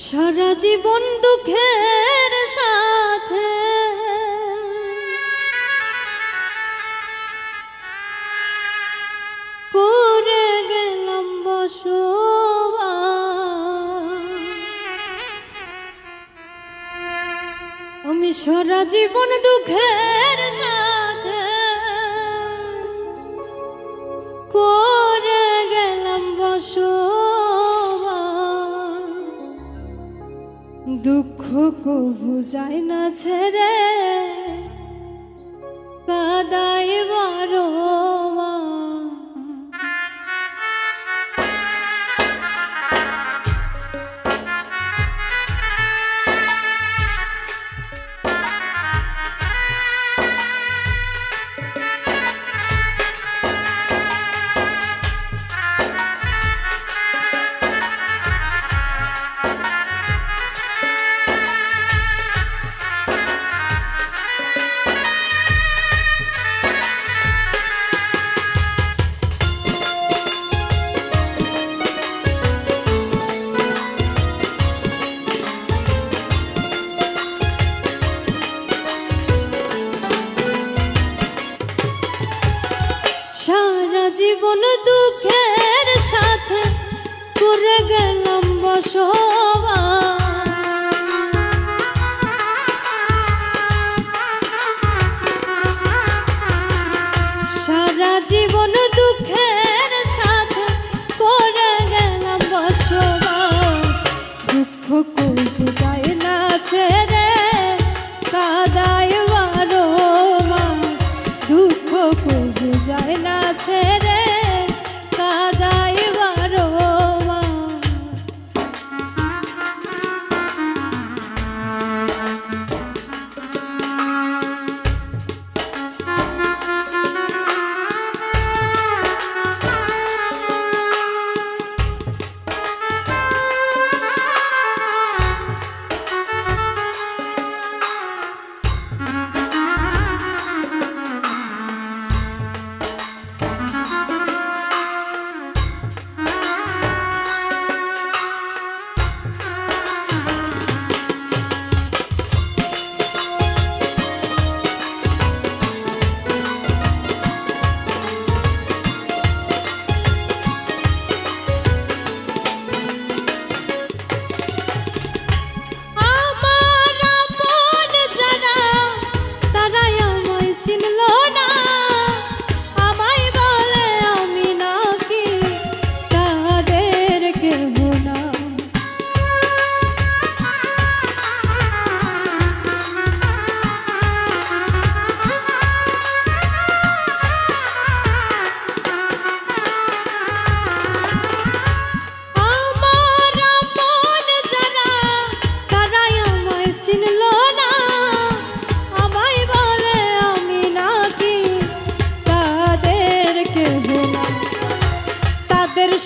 সারা জীবন দুঃখের সাথে করে গেলাম বসবাস। আমি সারা জীবন দুঃখের সাথে করে গেলাম বসবাস। দুঃখ কবু যায় না ছেড়ে কাদাই বারবার। সারা জীবন দুঃখের সাথে করে গেলাম বসবাস। সারা জীবন দুঃখের সাথে করে গেলাম বসবাস। দুঃখ কবু যায় না ছেড়ে কাদায় বারবার। দুঃখ কবু যায় না ছেড়ে কাদায় বারবার।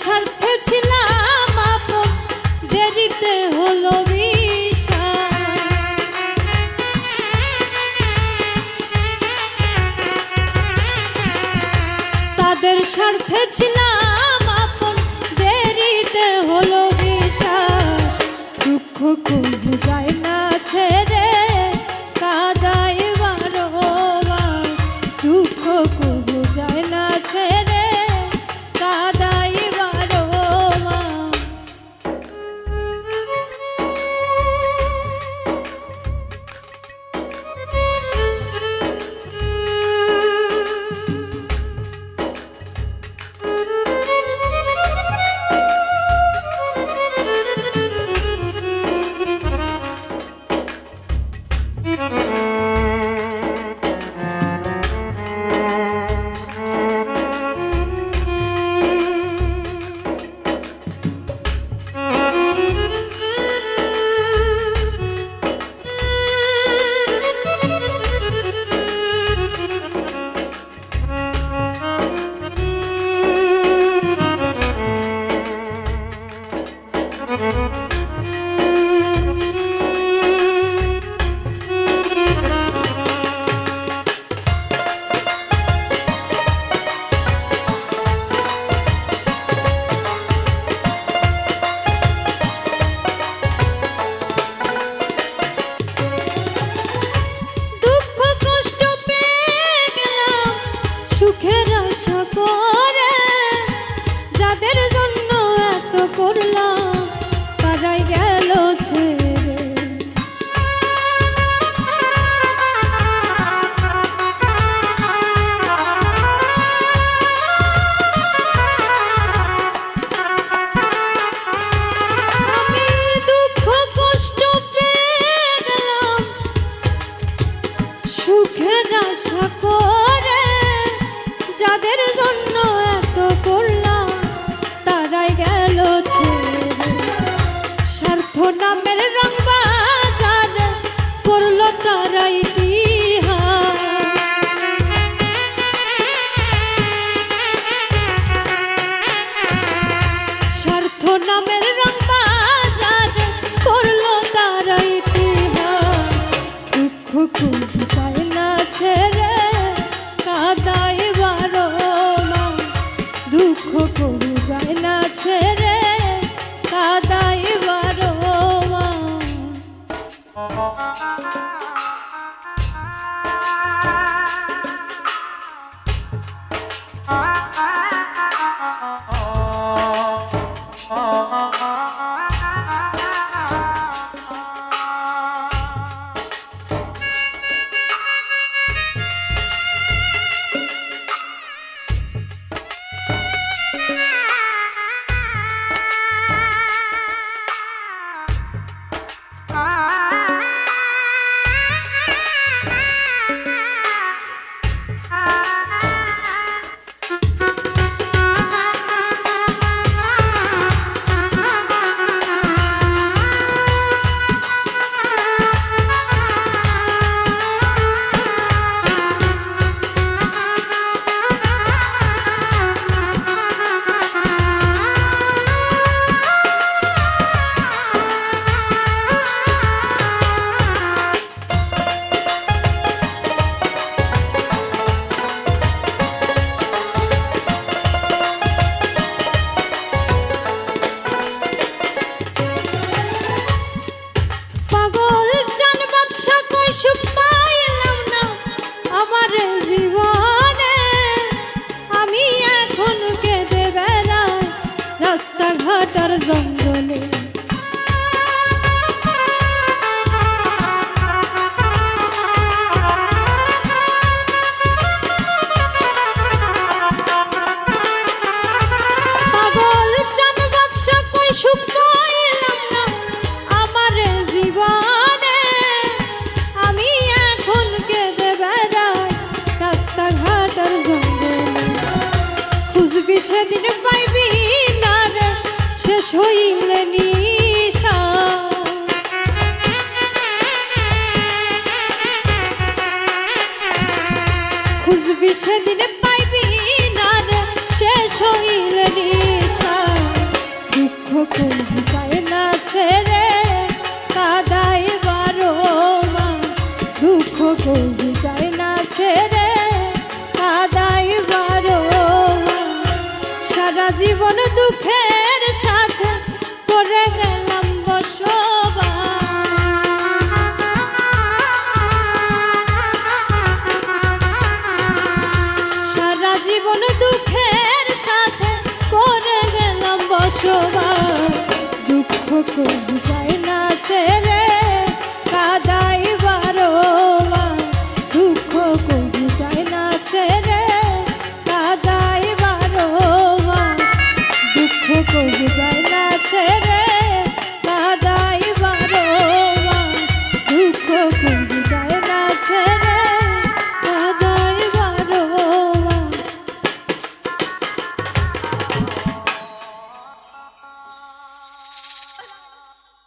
স্বার্থে ছিলাম আপন, দেরিতে হলো বিশ্বাস। তাদের স্বার্থে ছিলাম আপন, দেরিতে হলো বিশ্বাস। দুঃখ কবু যায় না ছেড়ে কাদাই বারবার। দুঃখ কবু যায় না ছেড়ে কাদাই বারবার। নামের রং বাজারে করলো তারা ইতিহাস। দুঃখ কুল যায় না ছেড়ে কাদায় বারো মাস, দুঃখ কুল যায় না ছেড়ে কাদায় বারো মাস। সুখ পাইলাম না আমার জীবনে, আমি এখন কেঁদে বেড়াই রাস্তাঘাট আর জঙ্গলে। পাগল চান বাদশা কই সুখ পাইলাম না আমার জীবনে, খুঁজবি সেদিন পাইবি না রে শেষ হইলে নিশা। খুঁজবি সেদিন পাইবি না রে শেষ হইলে নিশা। দুঃখ কোন যায় না ছেড়ে কাদায় বারো মাস, দুঃখ কোন যায় না ছেড়ে কাদায় বারো মাস। সারা জীবন দুঃখের সাথে করে গেলাম বসবাস, সারা জীবন দুঃখের সাথে করে গেলাম বসবাস। দুঃখ কোন যায় না ছেড়ে কাদায় বারো মাস, দুঃখ কোন যায় না ছেড়ে কাদায় বারো মাস, দুঃখ কোন যায় না ছেড়ে